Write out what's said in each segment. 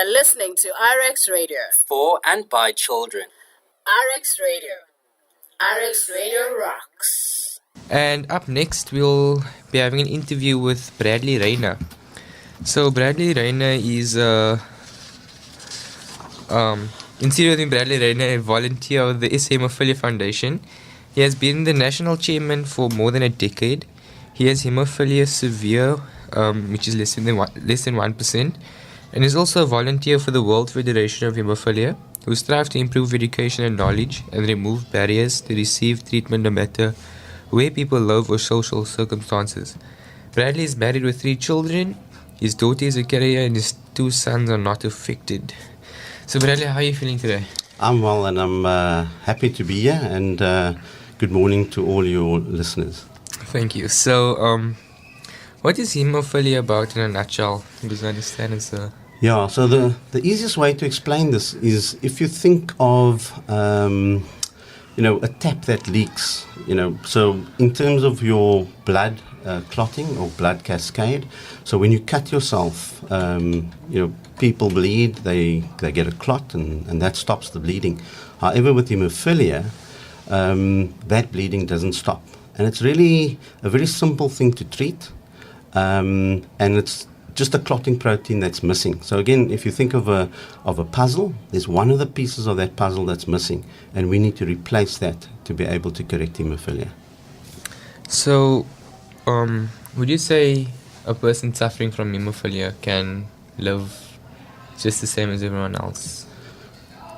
You're listening to RX Radio. For and by children. RX Radio. RX Radio rocks. And up next, we'll be having an interview with Bradley Rayner. So Bradley Rayner is Instead of Bradley Rayner, a volunteer of the Hemophilia Foundation. He has been the national chairman for more than a decade. He has hemophilia severe, which is less than 1%, and is also a volunteer for the World Federation of Haemophilia, who strive to improve education and knowledge and remove barriers to receive treatment no matter where people live or social circumstances. Bradley is married with 3 children. His daughter is a carrier and his 2 sons are not affected. So Bradley, how are you feeling today? I'm well, and I'm happy to be here, and good morning to all your listeners. Thank you. So, what is hemophilia about in a nutshell? Because I understand it's a... Yeah, so the easiest way to explain this is if you think of, a tap that leaks, so in terms of your blood clotting or blood cascade, so when you cut yourself, people bleed, they get a clot, and that stops the bleeding. However, with hemophilia, that bleeding doesn't stop. And it's really a very simple thing to treat, and it's just a clotting protein that's missing. So again, if you think of a puzzle, there's one of the pieces of that puzzle that's missing, and we need to replace that to be able to correct hemophilia. So, would you say a person suffering from hemophilia can live just the same as everyone else?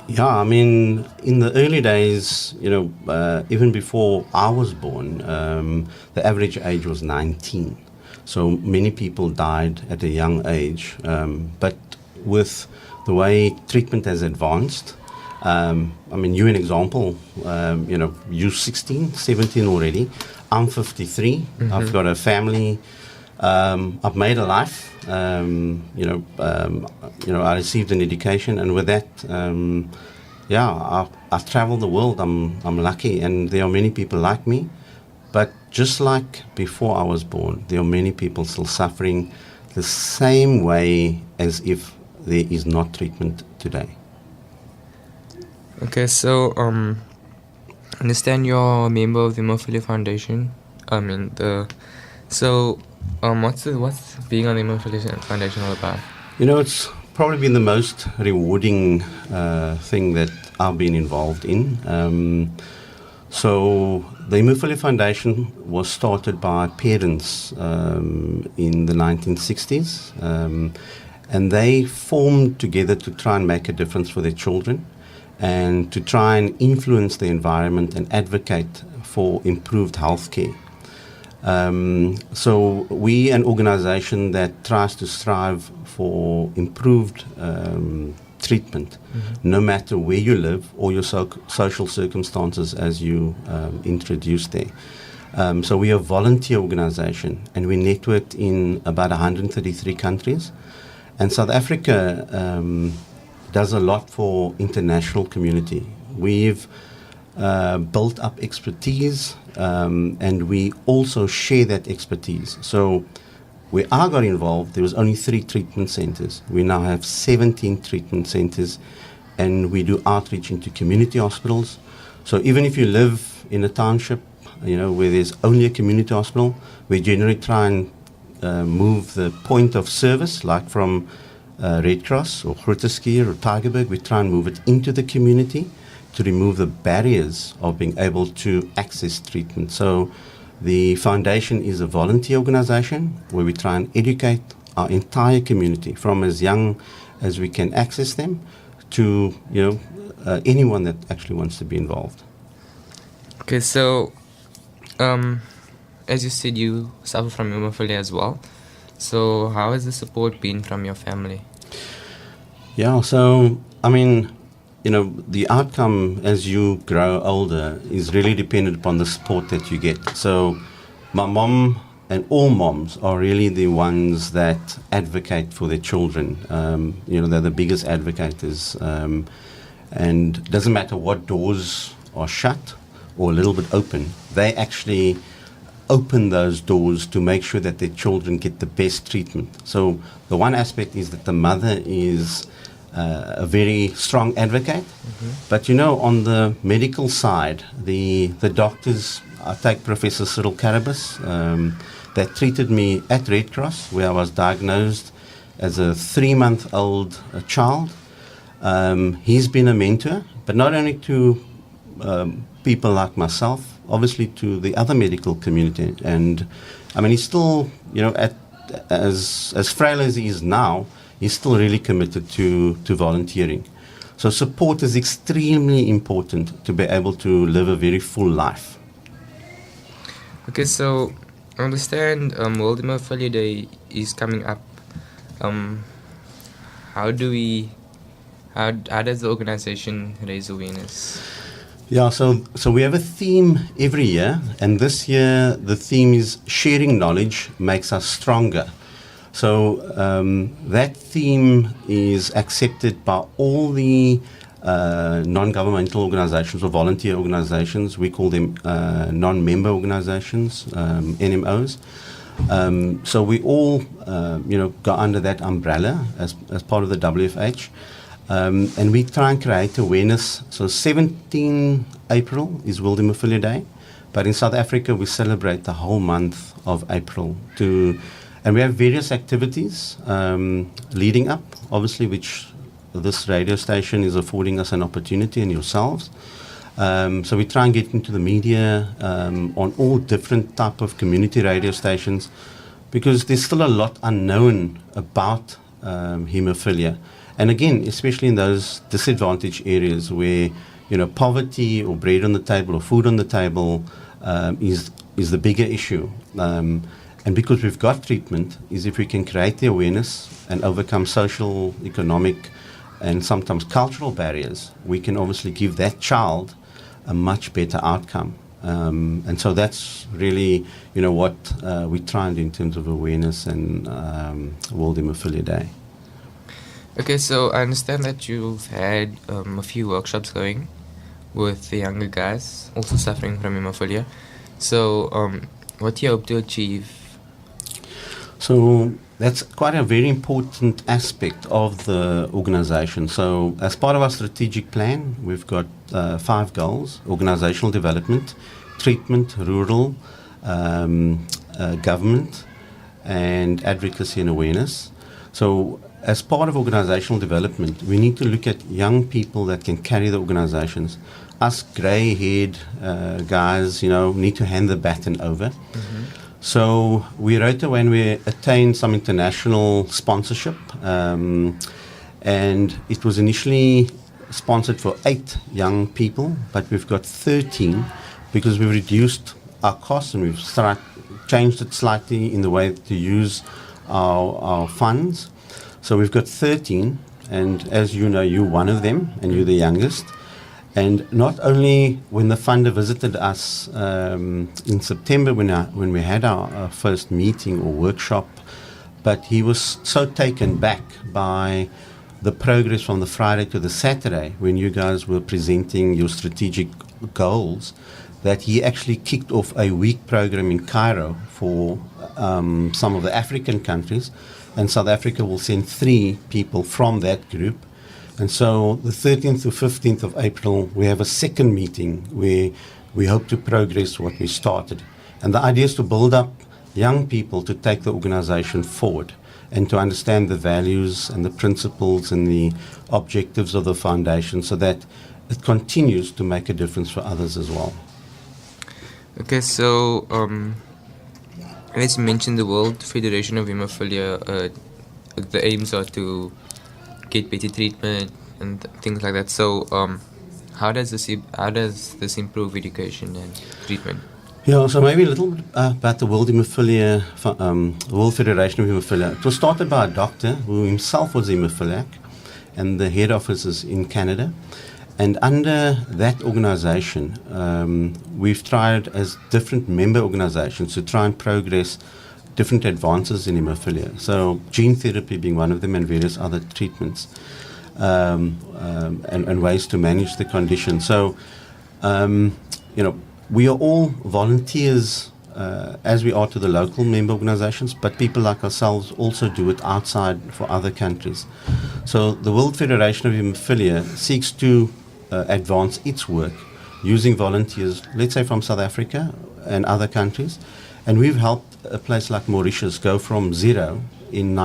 Yeah, I mean, in the early days, even before I was born, the average age was 19. So many people died at a young age. But with the way treatment has advanced, you're an example, you're 16, 17 already. I'm 53. Mm-hmm. I've got a family. I've made a life. I received an education, and with that, I travel the world. I'm lucky, and there are many people like me. But just like before I was born, there are many people still suffering the same way as if there is not treatment today. Okay, so I understand you're a member of the Hemophilia Foundation. What's being on the Hemophilia Foundation all about? It's probably been the most rewarding thing that I've been involved in. So the Hemophilia Foundation was started by parents in the 1960s, and they formed together to try and make a difference for their children and to try and influence the environment and advocate for improved health care. So we an organization that tries to strive for improved treatment, no matter where you live or your social circumstances, as you introduced there. So we are a volunteer organization, and we networked in about 133 countries. And South Africa does a lot for international community. We've built up expertise, and we also share that expertise. So where I got involved, there was only 3 treatment centers. We now have 17 treatment centers, and we do outreach into community hospitals. So even if you live in a township, where there's only a community hospital, we generally try and move the point of service, like from Red Cross or Grooteskier or Tygerberg, we try and move it into the community to remove the barriers of being able to access treatment. So the foundation is a volunteer organization where we try and educate our entire community, from as young as we can access them to anyone that actually wants to be involved. Okay, so as you said, you suffer from hemophilia as well. So how has the support been from your family? Yeah, so the outcome as you grow older is really dependent upon the support that you get. So my mom and all moms are really the ones that advocate for their children. They're the biggest advocates. And it doesn't matter what doors are shut or a little bit open, they actually open those doors to make sure that their children get the best treatment. So the one aspect is that the mother is a very strong advocate. But you know, on the medical side, the doctors, I take Professor Cyril Carabas, that treated me at Red Cross, where I was diagnosed as a 3-month-old child. He's been a mentor, but not only to people like myself, obviously to the other medical community. And I mean, he's still, you know, as frail as he is now, he's still really committed to volunteering. So support is extremely important to be able to live a very full life. Okay, so I understand World Hemophilia Day is coming up. How does the organization raise awareness? Yeah, so we have a theme every year, and this year the theme is sharing knowledge makes us stronger. So that theme is accepted by all the non-governmental organizations or volunteer organizations. We call them non-member organizations, NMOs. So we all, go under that umbrella as part of the WFH. And we try and create awareness. So 17 April is World Hemophilia Day, but in South Africa we celebrate the whole month of April. And we have various activities leading up, obviously, which this radio station is affording us an opportunity, and yourselves. So we try and get into the media on all different type of community radio stations, because there's still a lot unknown about hemophilia. And again, especially in those disadvantaged areas where, you know, poverty or bread on the table or food on the table is the bigger issue. And because we've got treatment, is if we can create the awareness and overcome social, economic, and sometimes cultural barriers, we can obviously give that child a much better outcome. And so that's really, you know, what we try and do in terms of awareness and World Hemophilia Day. Okay, so I understand that you've had a few workshops going with the younger guys also suffering from hemophilia. So what do you hope to achieve? So that's quite a very important aspect of the organization. So as part of our strategic plan, we've got 5 goals: organizational development, treatment, rural, government, and advocacy and awareness. So as part of organizational development, we need to look at young people that can carry the organizations. Us grey-haired guys, you know, need to hand the baton over. So we wrote when we attained some international sponsorship, and it was initially sponsored for 8 young people, but we've got 13 because we've reduced our costs and we've changed it slightly in the way to use our funds. So we've got 13, and as you know, you're one of them, and you're the youngest. And not only when the funder visited us in September when we had our first meeting or workshop, but he was so taken back by the progress from the Friday to the Saturday when you guys were presenting your strategic goals, that he actually kicked off a week program in Cairo for some of the African countries, and South Africa will send 3 people from that group. And so the 13th to 15th of April, we have a second meeting where we hope to progress what we started. And the idea is to build up young people to take the organization forward and to understand the values and the principles and the objectives of the foundation so that it continues to make a difference for others as well. Okay, so as you mentioned, the World Federation of Haemophilia, the aims are to get better treatment and things like that. So how does this improve education and treatment? Yeah, so maybe a little bit about the World Hemophilia, World Federation of Haemophilia. It was started by a doctor who himself was a hemophiliac, and the head office is in Canada. And under that organization, we've tried as different member organizations to try and progress different advances in hemophilia. So gene therapy being one of them, and various other treatments, and ways to manage the condition. So, we are all volunteers as we are to the local member organizations, but people like ourselves also do it outside for other countries. So the World Federation of Haemophilia seeks to advance its work using volunteers, let's say from South Africa and other countries. And we've helped a place like Mauritius go from zero in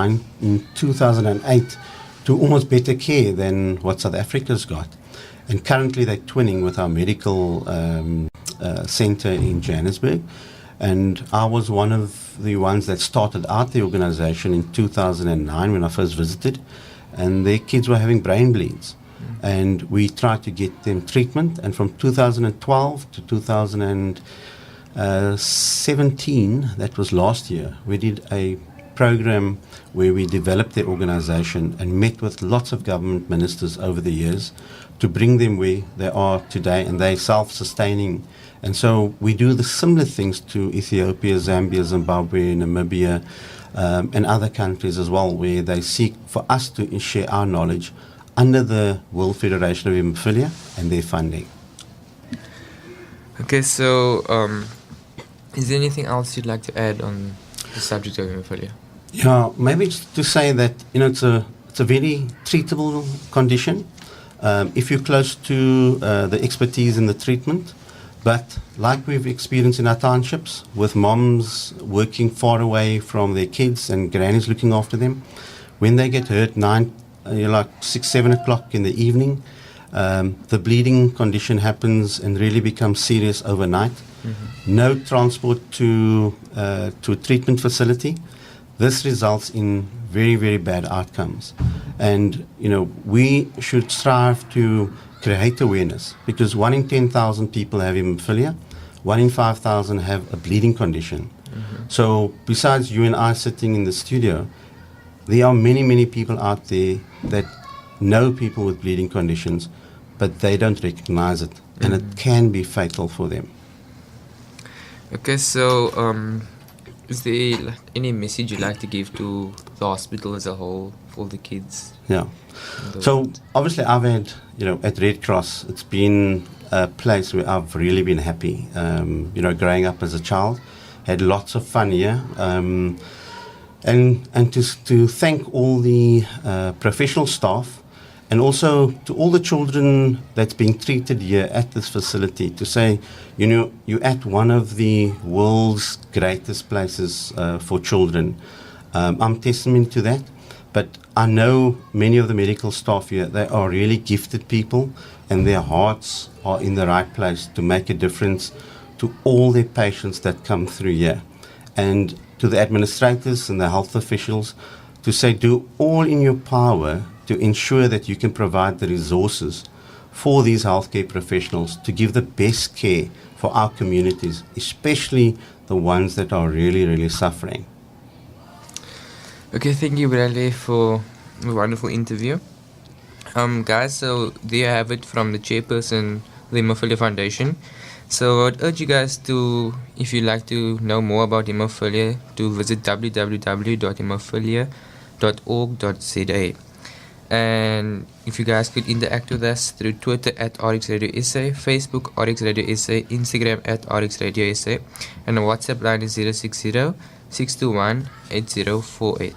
2008 to almost better care than what South Africa's got. And currently they're twinning with our medical center in Johannesburg. And I was one of the ones that started out the organization in 2009 when I first visited. And their kids were having brain bleeds. And we tried to get them treatment. And from 2012 to 2017, that was last year, we did a program where we developed their organization and met with lots of government ministers over the years to bring them where they are today, and they're self-sustaining. And so we do the similar things to Ethiopia, Zambia, Zimbabwe, Namibia, and other countries as well, where they seek for us to share our knowledge under the World Federation of Haemophilia and their funding. Okay, so is there anything else you'd like to add on the subject of haemophilia? Yeah, maybe just to say that it's a very treatable condition if you're close to the expertise in the treatment. But like we've experienced in our townships, with moms working far away from their kids and grannies looking after them, when they get hurt 6, 7 o'clock in the evening, the bleeding condition happens and really becomes serious overnight. Mm-hmm. No transport to a treatment facility. This results in very, very bad outcomes. And, we should strive to create awareness, because 1 in 10,000 people have haemophilia, 1 in 5,000 have a bleeding condition. Mm-hmm. So besides you and I sitting in the studio, there are many, many people out there that know people with bleeding conditions, but they don't recognize it, and it can be fatal for them. Okay, so is there any message you'd like to give to the hospital as a whole for the kids? Yeah. So obviously I've had, at Red Cross, it's been a place where I've really been happy. Growing up as a child, had lots of fun here. And to thank all the professional staff, and also to all the children that's being treated here at this facility, to say, you're at one of the world's greatest places for children. I'm testament to that. But I know many of the medical staff here, they are really gifted people, and their hearts are in the right place to make a difference to all their patients that come through here. And to the administrators and the health officials, to say, do all in your power to ensure that you can provide the resources for these healthcare professionals to give the best care for our communities, especially the ones that are really, really suffering. Okay, thank you, Bradley, for a wonderful interview. Guys, so there you have it from the chairperson of the Hemophilia Foundation. So I'd urge you guys to, if you'd like to know more about hemophilia, to visit www.hemophilia.org.za. And if you guys could interact with us through Twitter at RxRadioSA, Facebook RxRadioSA, Instagram at RxRadioSA, and the WhatsApp line is 060 621 8048.